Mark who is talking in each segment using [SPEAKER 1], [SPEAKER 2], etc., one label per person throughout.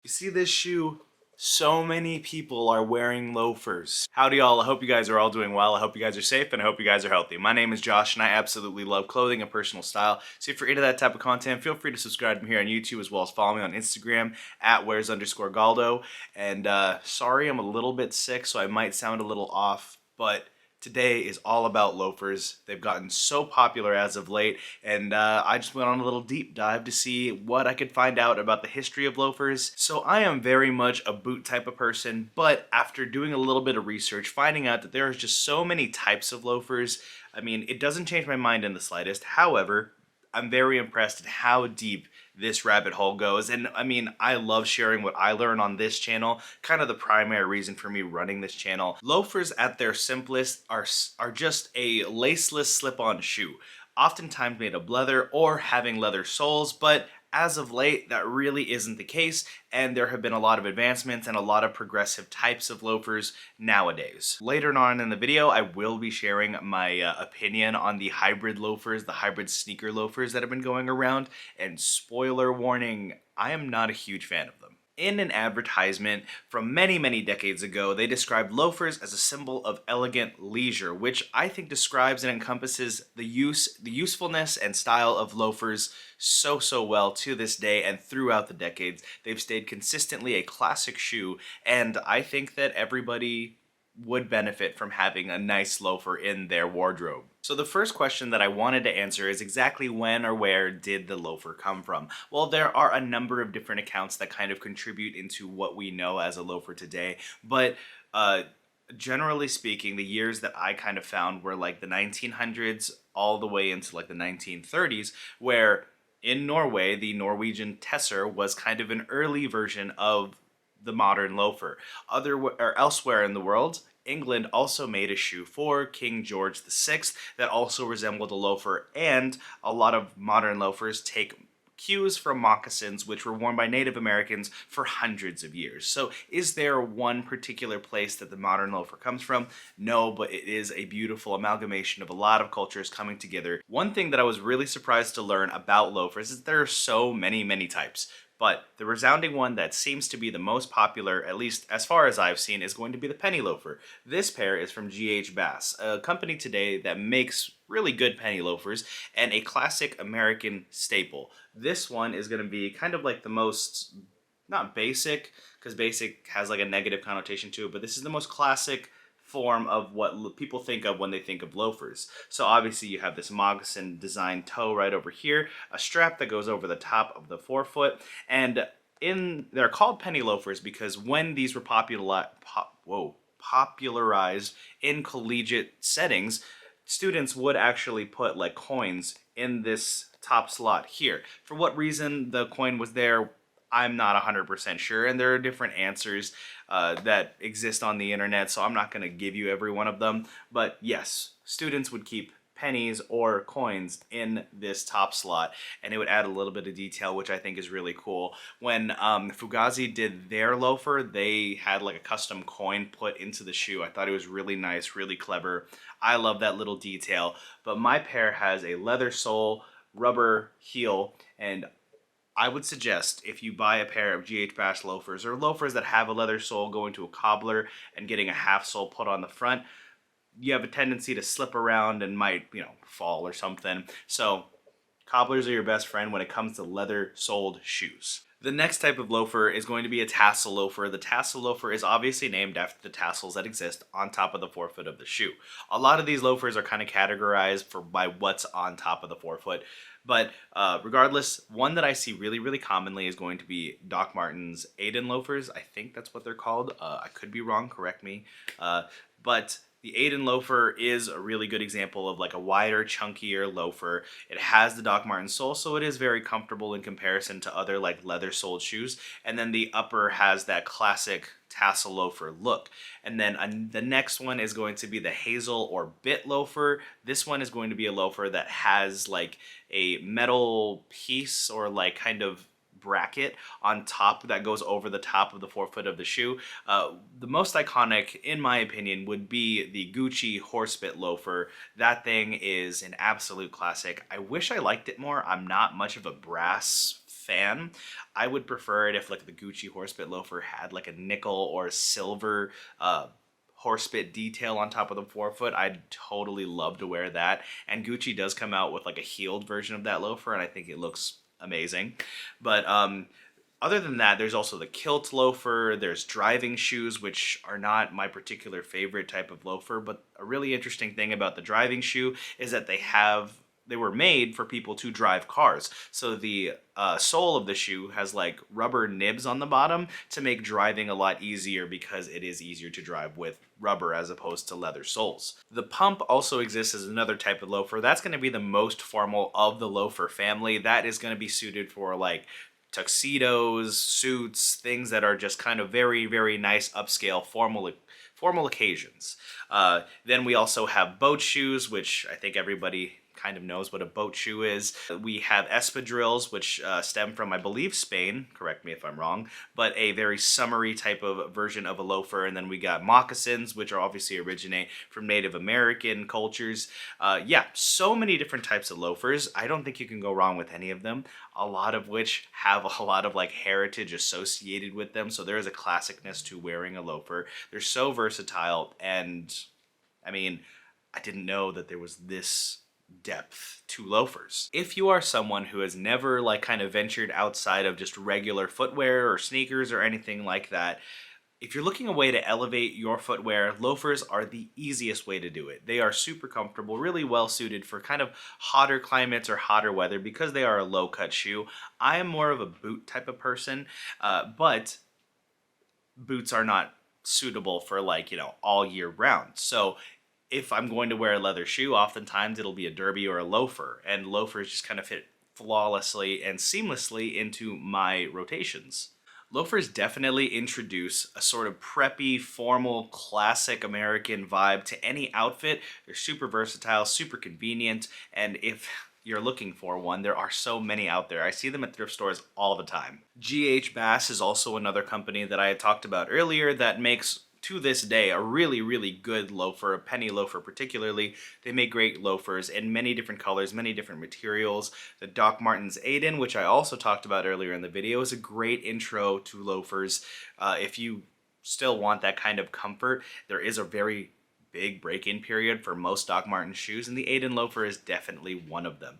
[SPEAKER 1] You see this shoe? So many people are wearing loafers. Howdy y'all, I hope you guys are all doing well. I hope you guys are safe and I hope you guys are healthy. My name is Josh and I absolutely love clothing and personal style. So if you're into that type of content, feel free to subscribe to me here on YouTube as well as follow me on Instagram at where's_Galdo. And sorry, I'm a little bit sick, so I might sound a little off, but today is all about loafers. They've gotten so popular as of late, and I just went on a little deep dive to see what I could find out about the history of loafers. So I am very much a boot type of person, but after doing a little bit of research, finding out that there are just so many types of loafers, I mean, it doesn't change my mind in the slightest. However, I'm very impressed at how deep this rabbit hole goes. And I mean, I love sharing what I learn on this channel, kind of the primary reason for me running this channel. Loafers at their simplest are just a laceless slip-on shoe, oftentimes made of leather or having leather soles, but as of late, that really isn't the case, and there have been a lot of advancements and a lot of progressive types of loafers nowadays. Later on in the video, I will be sharing my opinion on the hybrid loafers, the hybrid sneaker loafers that have been going around, and spoiler warning, I am not a huge fan of them. In an advertisement from many decades ago, they described loafers as a symbol of elegant leisure, which I think describes and encompasses the usefulness and style of loafers so well to this day and throughout the decades. They've stayed consistently a classic shoe, and I think that everybody would benefit from having a nice loafer in their wardrobe. So the first question that I wanted to answer is exactly when or where did the loafer come from? Well, there are a number of different accounts that kind of contribute into what we know as a loafer today, but generally speaking, the years that I kind of found were like the 1900s all the way into like the 1930s, where in Norway, the Norwegian tesser was kind of an early version of the modern loafer. Elsewhere in the world, England also made a shoe for King George VI that also resembled a loafer, and a lot of modern loafers take cues from moccasins, which were worn by Native Americans for hundreds of years. So is there one particular place that the modern loafer comes from? No, but it is a beautiful amalgamation of a lot of cultures coming together. One thing that I was really surprised to learn about loafers is that there are so many types. But the resounding one that seems to be the most popular, at least as far as I've seen, is going to be the penny loafer. This pair is from G.H. Bass, a company today that makes really good penny loafers and a classic American staple. This one is going to be kind of like the most, not basic, because basic has like a negative connotation to it, but this is the most classic form of what people think of when they think of loafers. So obviously you have this moccasin design toe right over here, a strap that goes over the top of the forefoot, and they're called penny loafers because when these were popularized in collegiate settings, students would actually put like coins in this top slot here. For what reason the coin was there, I'm not 100% sure, and there are different answers that exist on the internet, so I'm not going to give you every one of them. But yes, students would keep pennies or coins in this top slot, and it would add a little bit of detail, which I think is really cool. When Fugazi did their loafer, they had like a custom coin put into the shoe. I thought it was really nice, really clever. I love that little detail. But my pair has a leather sole, rubber heel, and I would suggest if you buy a pair of G.H. Bass loafers or loafers that have a leather sole, going to a cobbler and getting a half sole put on the front, you have a tendency to slip around and might, fall or something. So cobblers are your best friend when it comes to leather soled shoes. The next type of loafer is going to be a tassel loafer. The tassel loafer is obviously named after the tassels that exist on top of the forefoot of the shoe. A lot of these loafers are kind of categorized by what's on top of the forefoot. But regardless, one that I see really commonly is going to be Doc Martens Aiden loafers. I think that's what they're called. I could be wrong, correct me. But the Aiden loafer is a really good example of like a wider, chunkier loafer. It has the Doc Martens sole, so it is very comfortable in comparison to other like leather-soled shoes. And then the upper has that classic tassel loafer look. And then the next one is going to be the hazel or bit loafer. This one is going to be a loafer that has like a metal piece or like kind of bracket on top that goes over the top of the forefoot of the shoe. The most iconic, in my opinion, would be the Gucci horsebit loafer. That thing is an absolute classic. I wish I liked it more. I'm not much of a brass fan. I would prefer it if like the Gucci horsebit loafer had like a nickel or silver horsebit detail on top of the forefoot. I'd totally love to wear that. And Gucci does come out with like a heeled version of that loafer, and I think it looks amazing. But other than that, there's also the kilt loafer. There's driving shoes, which are not my particular favorite type of loafer. But a really interesting thing about the driving shoe is that they were made for people to drive cars. So the sole of the shoe has like rubber nibs on the bottom to make driving a lot easier because it is easier to drive with rubber as opposed to leather soles. The pump also exists as another type of loafer. That's going to be the most formal of the loafer family. That is going to be suited for like tuxedos, suits, things that are just kind of very, very nice upscale formal occasions. Then we also have boat shoes, which I think everybody kind of knows what a boat shoe is. We have espadrilles, which stem from, I believe, Spain. Correct me if I'm wrong, but a very summery type of version of a loafer. And then we got moccasins, which are obviously originate from Native American cultures. Yeah, so many different types of loafers. I don't think you can go wrong with any of them. A lot of which have a lot of like heritage associated with them. So there is a classicness to wearing a loafer. They're so versatile, and I mean, I didn't know that there was this depth to loafers. If you are someone who has never like kind of ventured outside of just regular footwear or sneakers or anything like that, if you're looking a way to elevate your footwear, loafers are the easiest way to do it. They are super comfortable, really well suited for kind of hotter climates or hotter weather because they are a low cut shoe. I am more of a boot type of person, but boots are not suitable for like, all year round. So if I'm going to wear a leather shoe, oftentimes it'll be a derby or a loafer, and loafers just kind of fit flawlessly and seamlessly into my rotations. Loafers definitely introduce a sort of preppy, formal, classic American vibe to any outfit. They're super versatile, super convenient, and if you're looking for one, there are so many out there. I see them at thrift stores all the time. GH Bass is also another company that I had talked about earlier that makes, to this day, a really, really good loafer, a penny loafer particularly. They make great loafers in many different colors, many different materials. The Doc Martens Aiden, which I also talked about earlier in the video, is a great intro to loafers. If you still want that kind of comfort, there is a very big break-in period for most Doc Martens shoes, and the Aiden loafer is definitely one of them.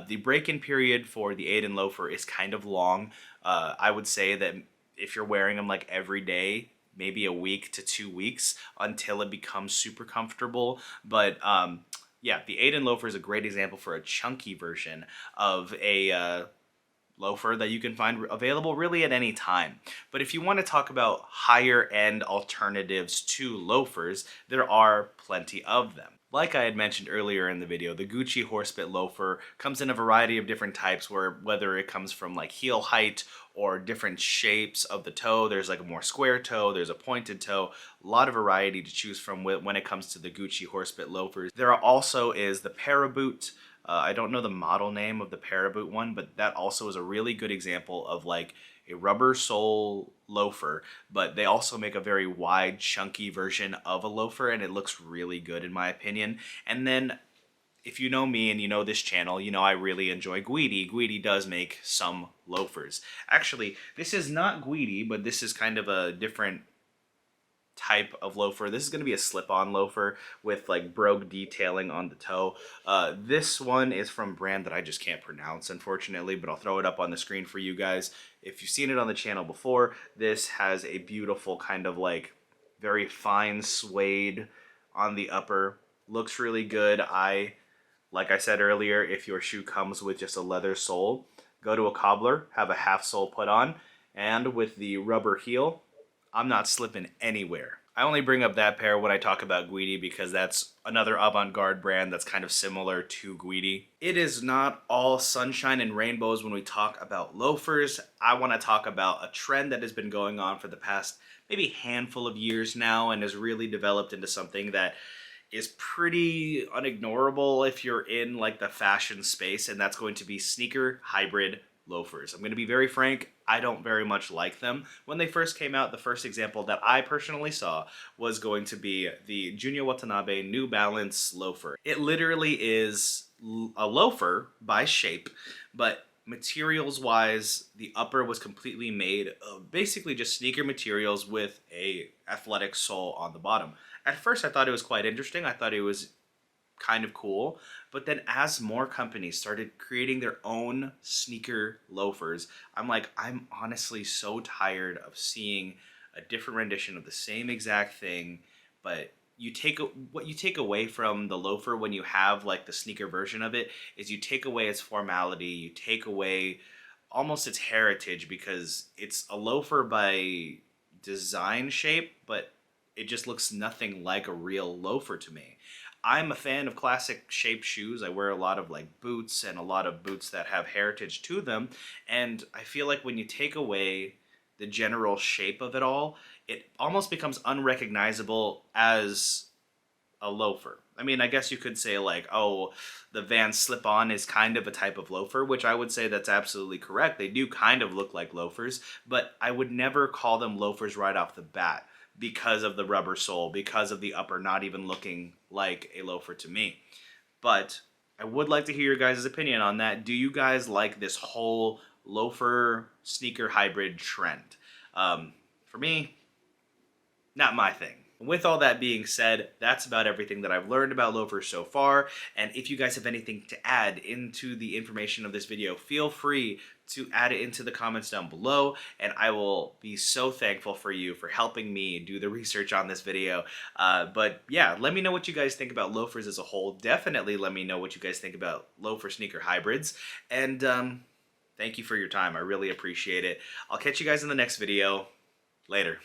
[SPEAKER 1] The break-in period for the Aiden loafer is kind of long. I would say that if you're wearing them like every day, maybe a week to 2 weeks until it becomes super comfortable. But yeah, the Aiden loafer is a great example for a chunky version of a loafer that you can find available really at any time. But if you want to talk about higher end alternatives to loafers, there are plenty of them. Like I had mentioned earlier in the video, the Gucci horsebit loafer comes in a variety of different types, whether it comes from like heel height or different shapes of the toe. There's like a more square toe, there's a pointed toe, a lot of variety to choose from when it comes to the Gucci horsebit loafers. There also is the Paraboot. I don't know the model name of the Paraboot one, but that also is a really good example of like a rubber sole loafer, but they also make a very wide, chunky version of a loafer, and it looks really good in my opinion. And then if you know me and you know this channel, you know I really enjoy Guidi. Guidi does make some loafers. Actually, this is not Guidi, but this is kind of a different type of loafer. This is going to be a slip-on loafer with like brogue detailing on the toe. This one is from a brand that I just can't pronounce, unfortunately, but I'll throw it up on the screen for you guys. If you've seen it on the channel before, this has a beautiful kind of like very fine suede on the upper. Looks really good. Like I said earlier, if your shoe comes with just a leather sole, go to a cobbler, have a half sole put on, and with the rubber heel, I'm not slipping anywhere. I only bring up that pair when I talk about Guidi because that's another avant-garde brand that's kind of similar to Guidi. It is not all sunshine and rainbows when we talk about loafers. I want to talk about a trend that has been going on for the past maybe handful of years now and has really developed into something that is pretty unignorable if you're in like the fashion space, and that's going to be sneaker hybrid loafers. I'm going to be very frank, I don't very much like them. When they first came out, the first example that I personally saw was going to be the Junya Watanabe New Balance loafer. It literally is a loafer by shape, but materials wise, the upper was completely made of basically just sneaker materials with a athletic sole on the bottom. At first I thought it was quite interesting. I thought it was kind of cool. But then as more companies started creating their own sneaker loafers, I'm like, I'm honestly so tired of seeing a different rendition of the same exact thing, but what you take away from the loafer when you have like the sneaker version of it is you take away its formality, you take away almost its heritage because it's a loafer by design shape, but it just looks nothing like a real loafer to me. I'm a fan of classic shaped shoes. I wear a lot of like boots and a lot of boots that have heritage to them. And I feel like when you take away the general shape of it all, it almost becomes unrecognizable as a loafer. I mean, I guess you could say like, oh, the Vans slip-on is kind of a type of loafer, which I would say that's absolutely correct. They do kind of look like loafers, but I would never call them loafers right off the bat because of the rubber sole, because of the upper not even looking like a loafer to me. But I would like to hear your guys' opinion on that. Do you guys like this whole loafer sneaker hybrid trend? For me, not my thing. With all that being said, that's about everything that I've learned about loafers so far. And if you guys have anything to add into the information of this video, feel free to add it into the comments down below. And I will be so thankful for you for helping me do the research on this video. But yeah, let me know what you guys think about loafers as a whole. Definitely let me know what you guys think about loafer sneaker hybrids. And thank you for your time. I really appreciate it. I'll catch you guys in the next video. Later.